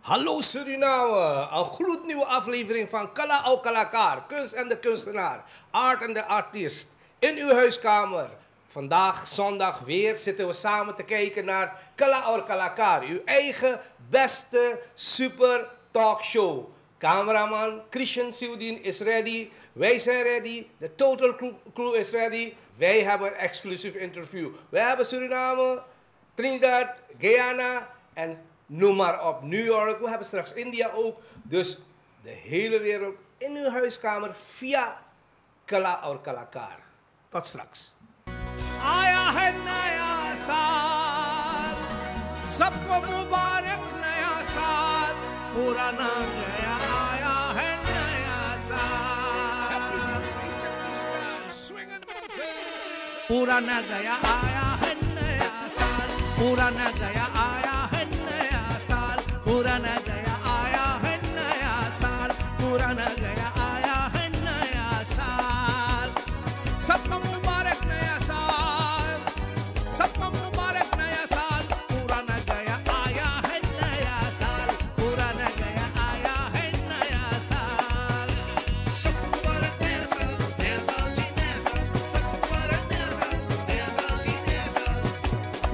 Hallo Suriname, een gloednieuwe aflevering van Kala au Kalakaar, kunst en de kunstenaar, art en de artiest, in uw huiskamer. Vandaag, zondag weer, zitten we samen te kijken naar Kala au Kalakaar, uw eigen beste super talkshow. Cameraman Christian Siudin is ready, wij zijn ready, de total crew is ready. Wij hebben een exclusief interview. Wij hebben Suriname, Trinidad, Guyana en noem maar op, New York. We hebben straks India ook. Dus de hele wereld in uw huiskamer via Kala or Kalakaar. Tot straks. आया है नया साल, सबको मुबारक नया साल, पुराना गया आया है नया साल, पुराना गया आया है नया साल, पुराना गया आया है नया साल, पुराना गया आया है नया साल, पुराना गया आया है नया साल, सबको मुबारक नया साल, सबको मुबारक नया साल, पुराना गया आया है नया साल, पुराना गया आया है नया साल, सबको मुबारक नया साल, नया साल जी नया साल, सबको मुबारक नया साल, नया साल जी नया साल,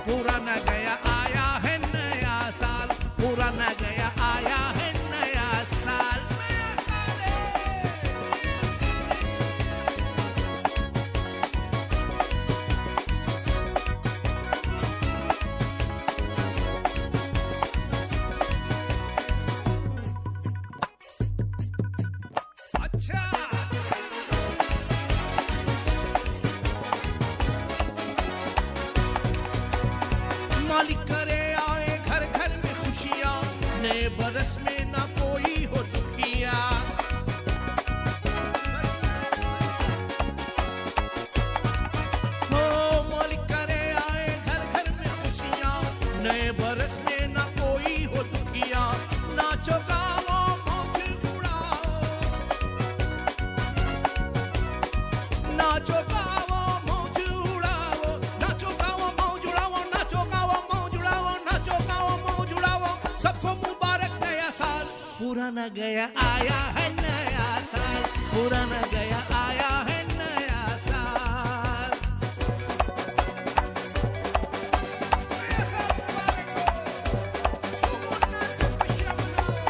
पुराना गया आया है नया साल, पुराना गया आया है नया साल, नया साल है। अच्छा मालिक करे आए घर घर में खुशियाँ, नए बरस में ना कोई हो दुखिया, हो मालिक करे आए घर घर में खुशियाँ, नए बरस में ना कोई हो दुखिया, नाचो गाओ मौज उड़ाओ, नाचो गाओ मौज उड़ाओ, नाचो गाओ मौज उड़ाओ, नाचो गाओ मौज उड़ाओ, नाचो गाओ मौज उड़ाओ, सबको मुबारक नया साल, पुराना गया आया है नया साल, पुराना गया आया है नया साल, नया साल मुबारक हो, झूमो नाचो खुशियाँ मनाओ।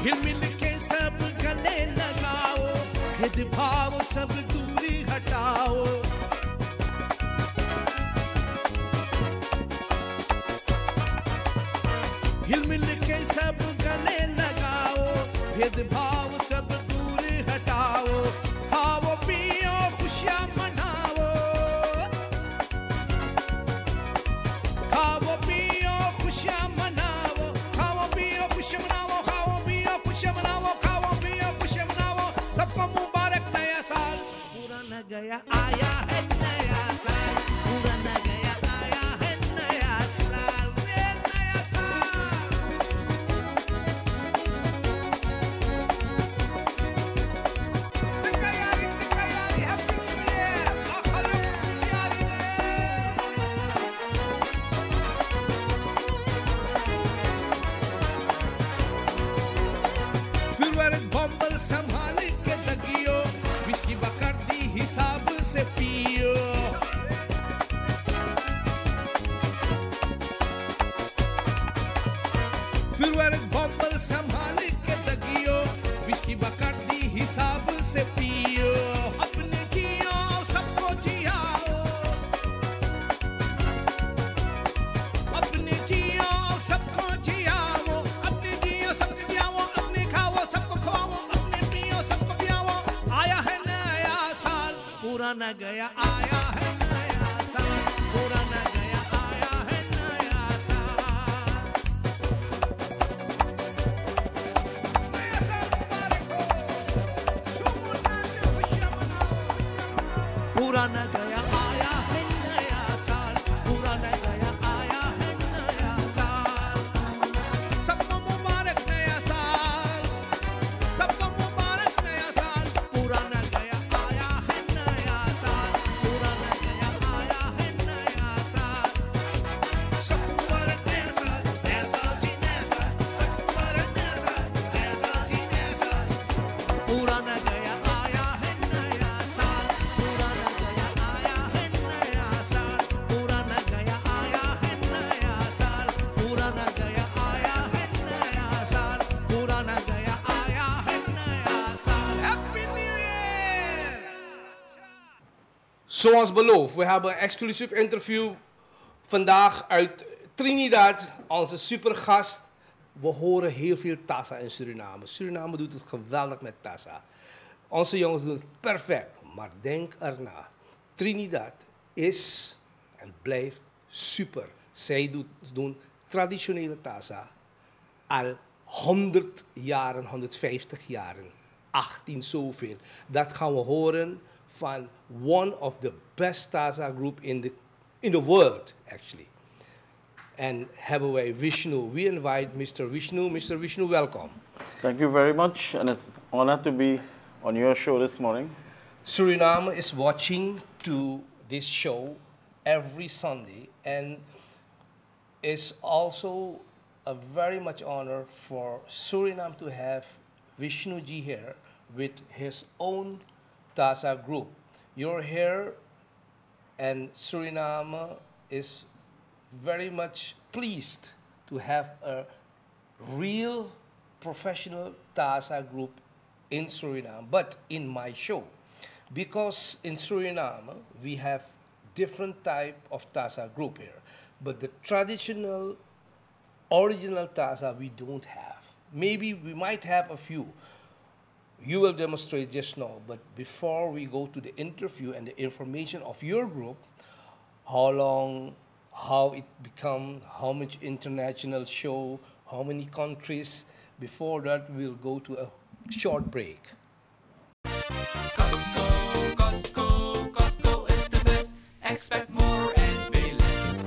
हिल मिल के सब गले लगाओ, भेदभाव सब दूरी हटाओ, हिल मिल के सब गले लगाओ, भेदभाव सब दूर हटाओ, खाओ पियो खुशियाँ मनाओ, खाओ पियो खुशियाँ मनाओ, खाओ पियो खुशियाँ मनाओ, खाओ पियो खुशियाँ मनाओ, खाओ पियो खुशियाँ मनाओ, सबको मुबारक नया साल, पुराना गया आया है नया साल, पुराना गया आया है नया साल, ये नया साल। Tikayari, tikayari, happy new year, akhalak tikayari ne. फिर वर्ग बम्बल संभाल के लगियो, विस्की बकर्दी हिसाब से पियो, फिर वर्ग बम्बल संभाल के लगियो, विस्की बकर्दी हिसाब से पियो, अपने जियो सबको जियाओ, अपने जियो सबको जियाओ, अपने जियो सबको जियाओ, अपने खाओ सबको खवाओ, अपने पियो सबको पियाओ, आया है नया साल, पुराना गया आया है नया साल, पुराना गया आया है नया साल, नया साल मुबारक हो, झूमो नाचो खुशियाँ मनाओ, पुराना गया आया है नया साल, पुराना गया आया है नया साल, सबको मुबारक नया साल, सबको मुबारक नया साल, पुराना गया आया है नया साल, Zoals beloofd, we hebben een exclusief interview vandaag uit Trinidad, onze supergast. We horen heel veel Tassa in Suriname. Suriname doet het geweldig met Tassa. Onze jongens doen het perfect, maar denk erna. Trinidad is en blijft super. Zij doen traditionele Tassa al 100 jaren, 150 jaren, 18 zoveel. Dat gaan we horen van one of the best Tassa group in the world, actually. En hebben wij Vishnu. We invite Mr. Vishnu. Mr. Vishnu, welcome. Thank you very much, and it's an honor to be on your show this morning. Suriname is watching to this show every Sunday, and it's also a very much honor for Suriname to have Vishnuji here with his own Tassa group. You're here, and Suriname is very much pleased to have a real professional Tassa group in Suriname, but in my show. Because in Suriname, we have different type of Tassa group here, but the traditional, original Tassa we don't have. Maybe we might have a few. You will demonstrate just now, but before we go to the interview and the information of your group, how long, how it become, how much international show, how many countries. Before that, we'll go to a short break. Costco is the best. Expect more and pay less.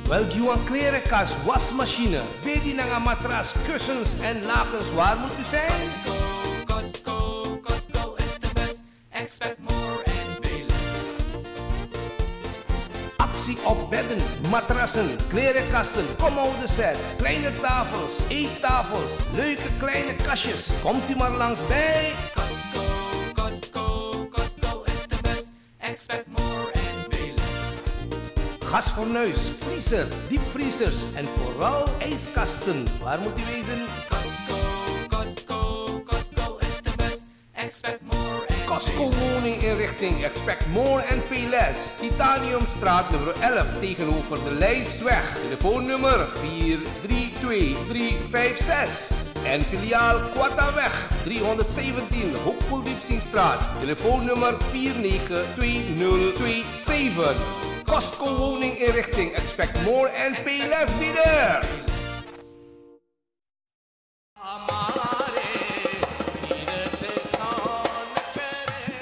Wel, Juan klerenkast, wasmachine, baby nga matras, kussens en lakens, waar moet u zijn? Costco is the best. Expect more and pay less. Actie op bedden, matrassen, klerenkasten, commode sets, kleine tafels, eettafels, leuke kleine kastjes. Komt u maar langs bij Costco is the best. Expect more and pay less. gasfornuis, vriezer, diepvriezers en vooral ijskasten. Waar moet u wezen? Costco is the best. Expect more and Costco woninginrichting, expect more and pay less. Titaniumstraat nummer 11 tegenover de Lijstweg. Telefoonnummer 432-356. En filiaal Quattaweg 317 Hoogpoeldiepsingstraat. Telefoonnummer 492027. Costco woninginrichting, expect more and pay less. Be there.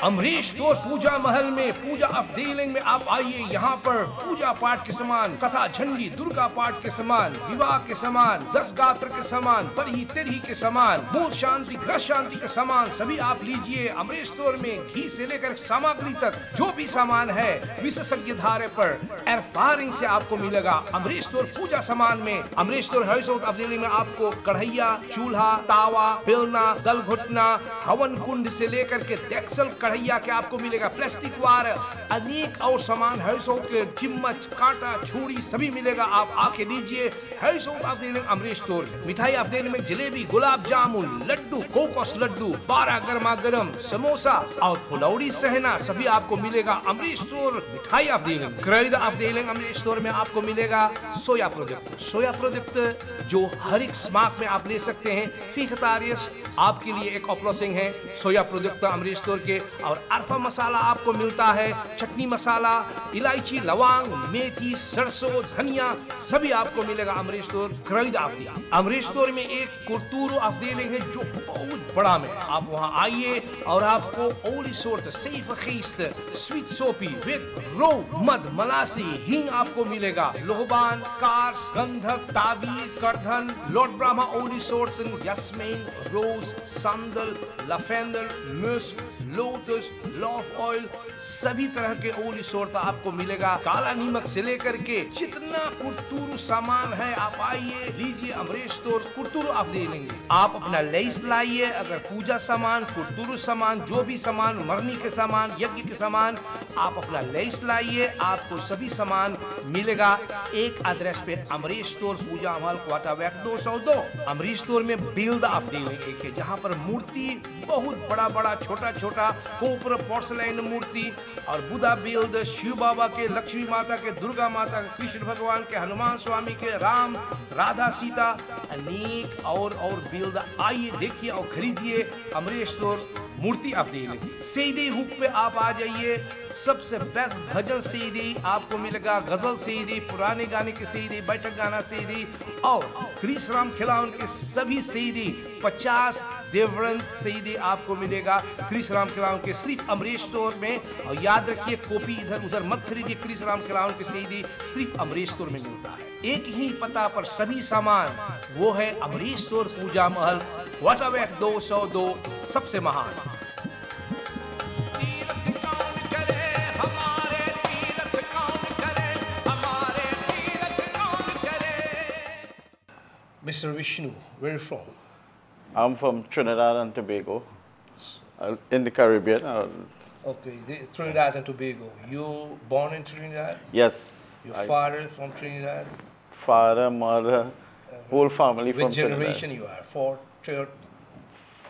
Amrish store पूजा महल में पूजा अफदेलिंग में आप आइए। यहाँ पर पूजा पाठ के सामान, कथा झंडी, दुर्गा पाठ के सामान, विवाह के सामान, 10 गात्र के सामान, परही तिरही के सामान, मूल शांति ग्रह शांति के सामान सभी आप लीजिए। अमरीश स्टोर में घी से लेकर सामग्री तक जो भी सामान है विशेषज्ञ धारे पर एरफारिंग से आपको मिलेगा। अमरीश स्टोर पूजा सामान में अमरीश स्टोर हाउस अफदेलिंग में आपको कढ़ैया, चूल्हा, तावा, बेलना, दल घुटना, हवन कुंड से लेकर के डेक्सल कढ़ैया के आपको मिलेगा। प्लास्टिक वार, अनेक और सामान हाउस के चिम्मच, कांटा, छुरी सभी मिलेगा। आप आके लीजिए हाउस अफदेलिंग अमरीश स्टोर। मिठाई अफदेलिंग में जलेबी, गुलाब जामुन, लड्डू, कोकोस लड्डू, 12 गर्मा गर्म समोसा और फुलौड़ी सहना सभी आपको मिलेगा अमरीश स्टोर मिठाई अफदेलिंग। क्रेड अफदेलिंग अमरीश स्टोर में आपको मिलेगा सोया प्रोडक्ट। सोया प्रोडक्ट जो हर एक स्माक में आप ले सकते हैं। फीखतारियस आपके लिए एक ऑप्लोसिंग है सोया प्रोडक्ट अमरीश स्टोर के। और अरफा मसाला आपको मिलता है, चटनी मसाला, इलायची, लौंग, मेथी, सरसों, धनिया सभी आपको मिलेगा अमरीश स्टोर क्रेड अफदेलिंग। अमरीश स्टोर में एक कुर्तूरू अफदेलिंग है जो बहुत बड़ा में। आप वहां आइए और आपको ओली सोर्ट, सेफ खीस्त, स्वीट सोपी विद रो मद, मलासी, हींग आपको मिलेगा। लोहबान, कार्स, गंधक, ताबीज, करधन, लॉर्ड ब्राह्मा ओली सोर्ट, यास्मीन, रोज, संदल, लफेंडर, मस्क, लोटस, लॉफ ऑयल सभी तरह के ओली सोर्ट आपको मिलेगा। काला नीमक से लेकर के जितना कुर्तूरू सामान है आप आइए लीजिए अमरीश स्टोर कुर्तूरू अफदेलिंग। आप अपना लेस लाइए। अगर पूजा सामान, कुर्तूरू सामान, जो भी सामान, मरनी के सामान, यज्ञ के सामान, आप अपना लेस लाइए। आपको सभी सामान मिलेगा एक एड्रेस पे, अमरीश स्टोर, पूजा महल, क्वार्टर बैक 202। अमरीश स्टोर में बिल्ड अफरीन एक है, जहाँ पर मूर्ति बहुत बड़ा बड़ा, छोटा छोटा, कोपर पोर्सलाइन मूर्ति और बुद्धा बिल्ड, शिव बाबा के, लक्ष्मी माता के, दुर्गा माता के, कृष्ण भगवान के, हनुमान स्वामी के, राम, राधा, सीता, अनेक और बिल्ड। आइए देखिए और खरीदिए। अमरीश स्टोर मूर्ति अफरीन। सीधी हुक पे आप आ जाइए, सबसे बेस्ट भजन सीधी आपको मिलेगा, गजल सीधी, पुराने गाने की सीधी, बैठक गाना सीधी और क्रिस राम खिलावन के सभी सीधी, 50 देवरंत सीधी आपको मिलेगा क्रिस राम खिलावन के सिर्फ अमरीश स्टोर में। और याद रखिए, कॉपी इधर उधर मत खरीदिए, क्रिस राम खिलावन के सीधी सिर्फ अमरीश स्टोर में मिलता है। एक ही पता पर सभी सामान, वो है अमरीश स्टोर, पूजा महल, क्वार्टर बैक 202, सबसे महान। Mr. Vishnu, where are you from? I'm from Trinidad and Tobago, in the Caribbean. Okay, Trinidad and Tobago. You born in Trinidad? Yes. Your father from Trinidad? Father, mother, whole family from Which generation you are? Fourth, third?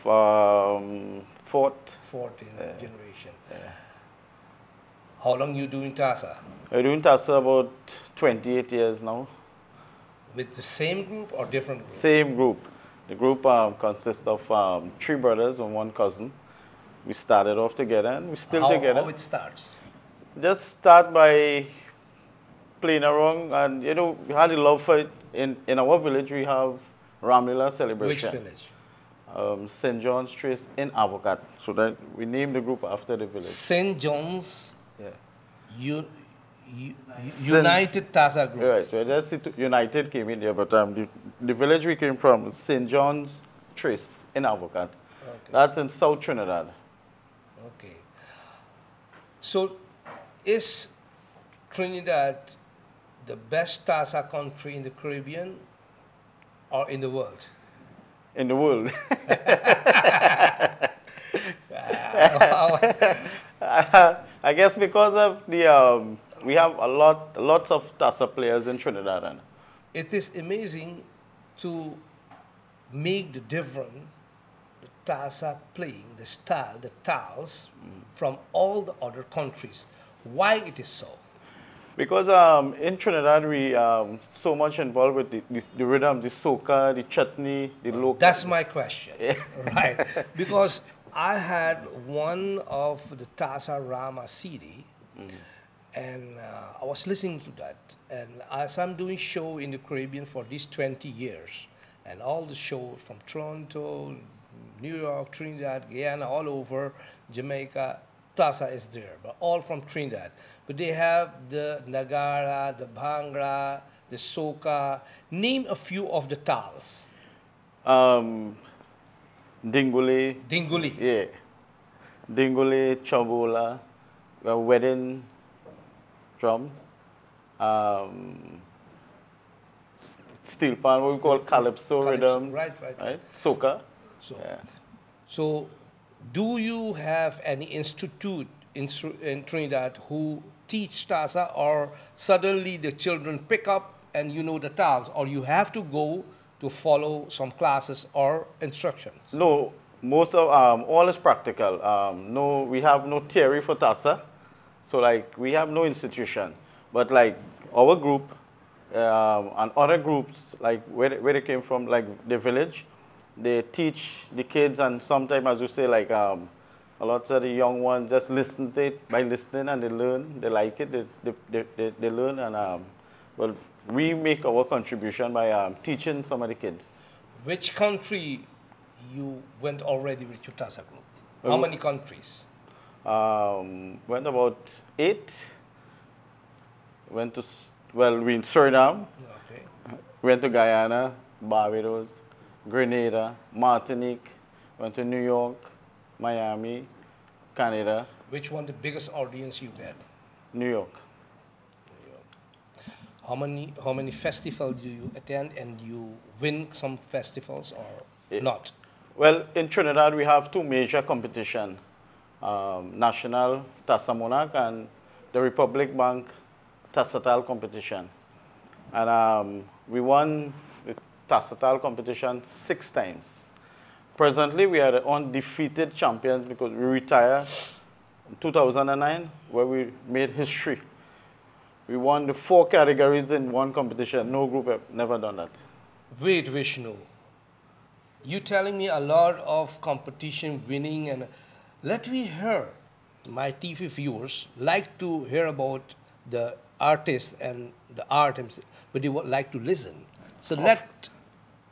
Fourth. Fourth generation. How long you doing TASA? I'm doing TASA about 28 years now. With the same group or different group? Same group. The group consists of 3 brothers and 1 cousin. We started off together and we're still together. How it starts? Just start by playing around, and you know, we had a love for it. In our village, we have Ramlila celebration. Which village? St. John's Trace in Avocat. So that we named the group after the village. St. John's. Yeah. United TASA group. Right. So just United came in there, but the village we came from, St. John's Trace in Avocat. Okay. That's in South Trinidad. Okay. So, is Trinidad the best TASA country in the Caribbean or in the world? In the world. I guess because of the we have lots of TASA players in Trinidad. It is amazing to make the difference, the TASA playing, the style, the tiles from all the other countries. Why it is so? Because in Trinidad we so much involved with the rhythm, the soca, the chutney, the local. That's my question. Right. Because I had one of the TASA Rama CD, and I was listening to that. And as I'm doing show in the Caribbean for these 20 years, and all the shows from Toronto, New York, Trinidad, Guyana, all over, Jamaica, TASA is there, but all from Trinidad. But they have the Nagara, the Bhangra, the Soca. Name a few of the tals. Dinguli. Dinguli. Yeah. Dinguli, chabola, wedding drums, steel pan, what we call calypso rhythm. Right. Soca. So, do you have any institute in Trinidad who teach TASA, or suddenly the children pick up and you know the tals, or you have to go to follow some classes or instructions? No, most of all is practical. No, we have no theory for TASA, so like we have no institution. But like our group and other groups, like where they came from, like the village, they teach the kids, and sometimes, as you say, like a lot of the young ones just listen to it by listening, and they learn, they like it, they learn, and well, we make our contribution by teaching some of the kids. Which country you went already with your TASA group? How many countries? Went about 8. Went to, well, we in Suriname. Okay. Went to Guyana, Barbados, Grenada, Martinique. Went to New York, Miami, Canada. Which one the biggest audience you get? New York. How many festivals do you attend, and you win some festivals or not? Well, in Trinidad we have 2 major competitions, National TASA Monarch and the Republic Bank Tasatal competition. And we won the Tasatal competition 6 times. Presently, we are the undefeated champions because we retired in 2009, where we made history. We won the 4 categories in one competition. No group have never done that. Wait, Vishnu. You telling me a lot of competition winning, and let me hear. My TV viewers like to hear about the artist and the art, but they would like to listen. So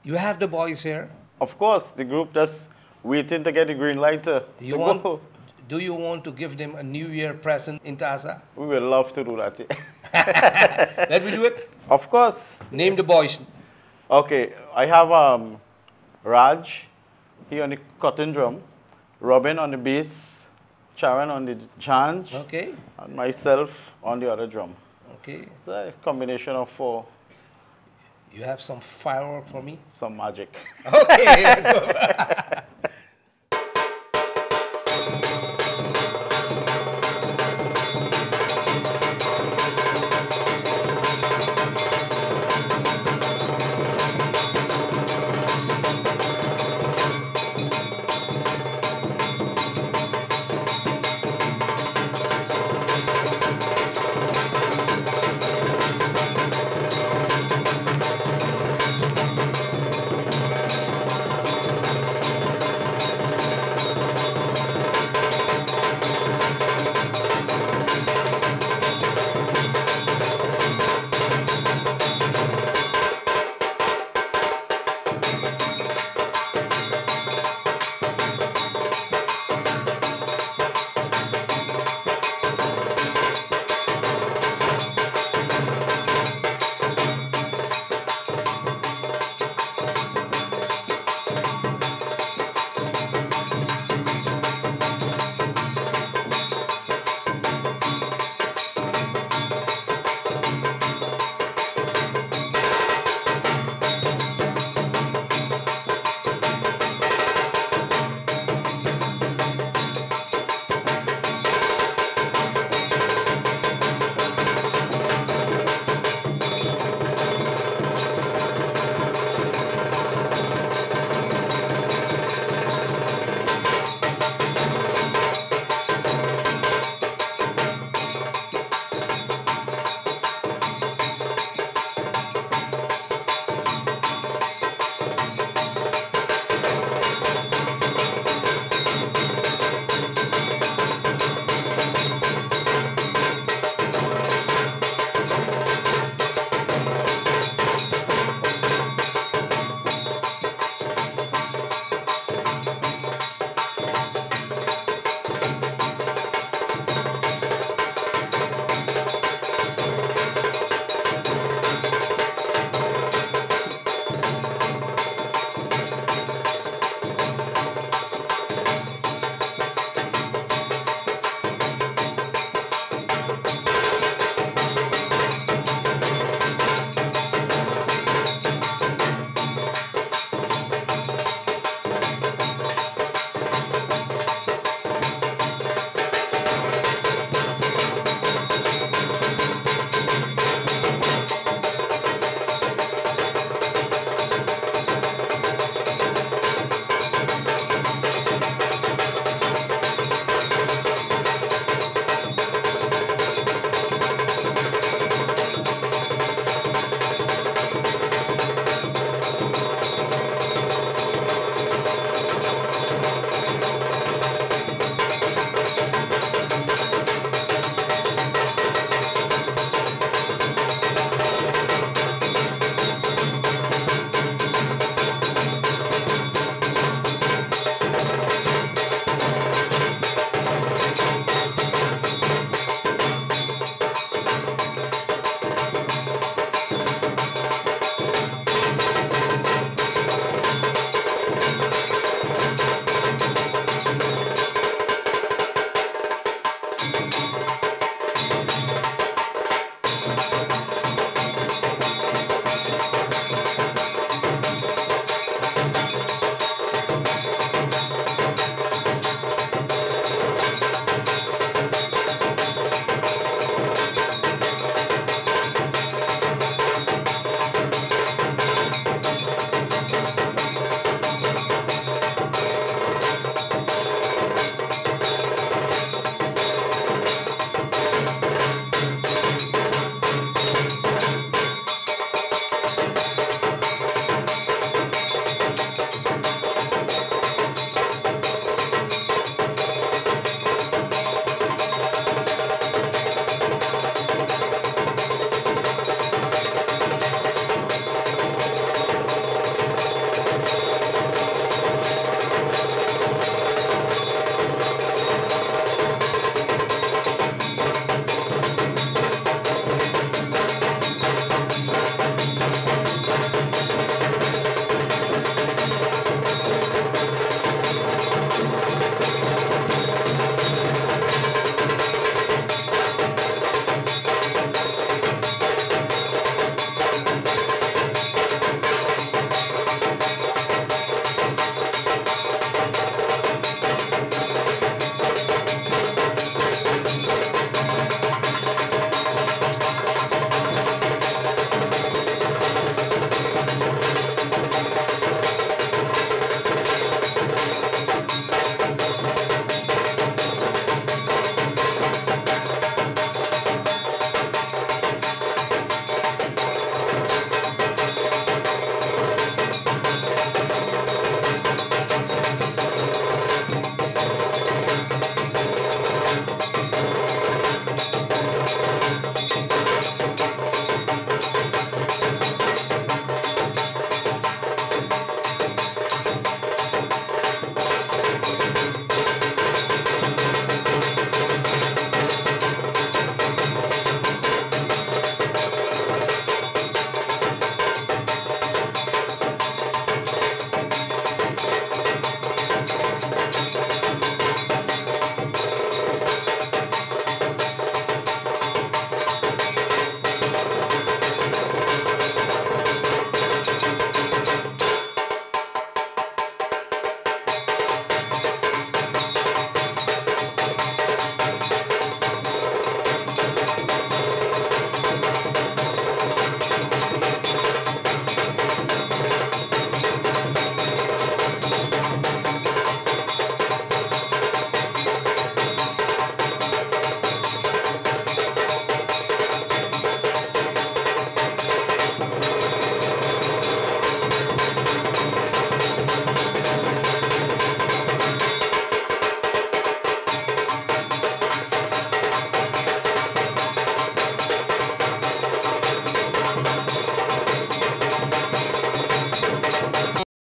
you have the boys here. Of course, the group just waiting to get the green light to go. Do you want to give them a New Year present in Taza? We would love to do that. Yeah. Let me do it. Of course. Name the boys. Okay, I have Raj, he on the cotton drum, Robin on the bass, Charan on the change, Okay. and myself on the other drum. Okay. It's a combination of 4, You have some firework for me? some magic. Okay, let's go.